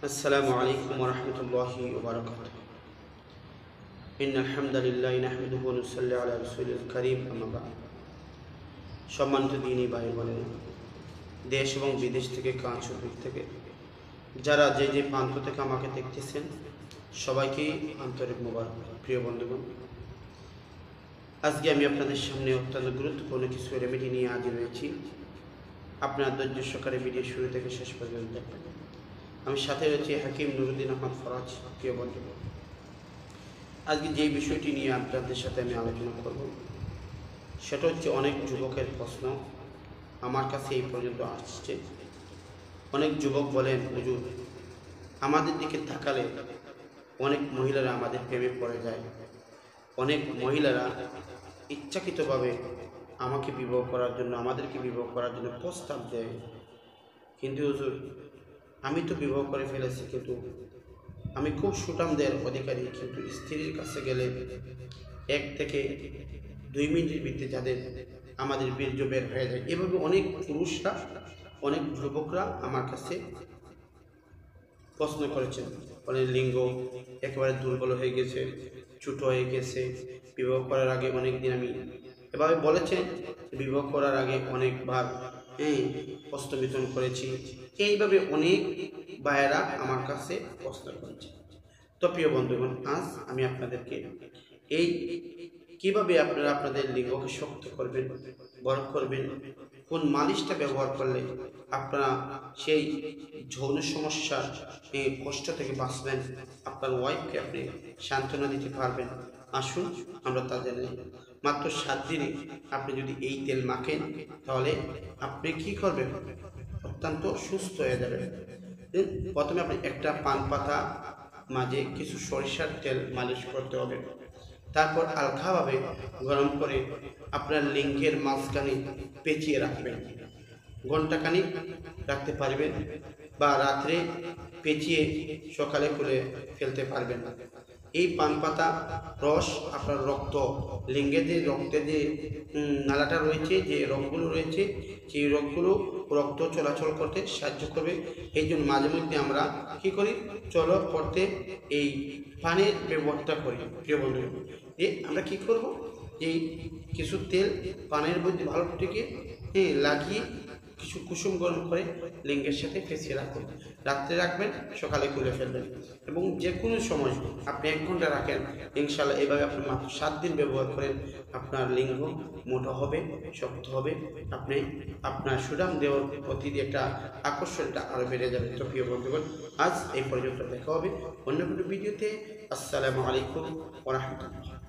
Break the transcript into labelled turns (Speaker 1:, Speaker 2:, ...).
Speaker 1: السلام عليكم ورحمة الله وبركاته إن الحمد لله نحمده ونصلي على رسول الكريم أما بعد সম্মানিত দিনী ভাই বোনেরা, দেশ এবং বিদেশ থেকে কাছে দূর থেকে যারা যে যে প্রান্ত থেকে আমাকে দেখতেছেন সবাইকে আন্তরিক মোবারক। প্রিয় বন্ধুগণ, আজকে আমি আপনাদের সামনে অত্যন্ত গুরুত্বপূর্ণ কিছু রেমেডি নিয়ে হাজির হয়েছি। আপনার ধৈর্য সহকারে ভিডিও শুরু থেকে শেষ পর্যন্ত দেখবেন। আমি সাথে রয়েছি হাকিম নুরুদ্দিন আহমদ ফরাজ। প্রিয় বন্ধুগণ, আজকে যে বিষয়টি নিয়ে আপনাদের সাথে আমি আলোচনা করব সেটা হচ্ছে অনেক যুবকের প্রশ্ন আমার কাছে এই পর্যন্ত আসছে। অনেক যুবক বলেন, হুজুর, আমাদের দিকে তাকালে অনেক মহিলারা আমাদের প্রেমে পড়ে যায়, অনেক মহিলারা ইচ্ছাকৃতভাবে আমাকে বিবাহ করার জন্য, আমাদেরকে বিবাহ করার জন্য প্রস্তাব দেয়। কিন্তু হুজুর, আমি তো বিবাহ করে ফেলেছি, কিন্তু আমি খুব সুঠামদের অধিকারী, কিন্তু স্ত্রীর কাছে গেলে 1 থেকে 2 মিনিটের ভিতরে যাদের আমাদের বীর্য বের হয়ে যায়। এভাবে অনেক পুরুষরা, অনেক যুবকরা আমার কাছে প্রশ্ন করেছেন। অনেক লিঙ্গ একেবারে দুর্বল হয়ে গেছে, ছোট হয়ে গেছে, বিবাহ করার আগে অনেক দিন আমি এভাবে বলেছেন, বিবাহ করার আগে অনেকবার হস্তমিথন করেছি। এইভাবে অনেক ভাইয়েরা আমার কাছে প্রশ্ন করেছে। তো প্রিয় বন্ধুগণ, আজ আমি আপনাদেরকে এই কিভাবে আপনারা আপনাদের লিঙ্গকে শক্ত করবেন, বড় করবেন, কোন মালিশটা ব্যবহার করলে আপনারা সেই যৌন সমস্যার কষ্ট থেকে বাঁচবেন, আপনার ওয়াইফকে আপনি সান্ত্বনা দিতে পারবেন। আসুন আমরা তা জেনে। মাত্র 7 দিনে আপনি যদি এই তেল মাখেন তাহলে আপনি কি করবেন, অত্যন্ত সুস্থ হয়ে যাবেন। প্রথমে আপনি একটা পান পাতা মাঝে কিছু সরিষার তেল মালিশ করতে হবে। তারপর হালকাভাবে গরম করে আপনার লিঙ্গের মাঝখানে পেঁচিয়ে রাখবেন। ঘণ্টাখানিক রাখতে পারবেন বা রাত্রে পেঁচিয়ে সকালে খুলে ফেলতে পারবেন। এই পান পাতা রস আপনার রক্ত, লিঙ্গে যে রক্তের যে নালাটা রয়েছে, যে রোগগুলো রয়েছে, সেই রোগগুলো রক্ত চলাচল করতে সাহায্য করবে। এই জন্য মাঝে মধ্যে আমরা কি করি, চলো করতে এই পানের ব্যবহারটা করি। প্রিয় বন্ধু, যে আমরা কি করব, এই কিছু তেল পানের মধ্যে ভালো থেকে লাগিয়ে কিছু কুসুম গরম করে লিঙ্গের সাথে ফেঁসিয়ে রাখুন। রাত্রে রাখবেন, সকালে খুলে ফেলবেন, এবং যে কোনো সময় আপনি 1 ঘন্টা রাখেন। ইনশাআল্লাহ এভাবে আপনি মাত্র 7 দিন ব্যবহার করেন, আপনার লিঙ্গ মোটা হবে, শক্ত হবে, আপনি আপনার সুঠাম দেওয়ার প্রতি একটা আকর্ষণটা আরও বেড়ে যাবে। তো প্রিয় বন্ধুগণ, আজ এই পর্যন্ত দেখা হবে অন্য কোনো ভিডিওতে। আসসালামু আলাইকুম ওয়া রাহমাতুল্লাহ।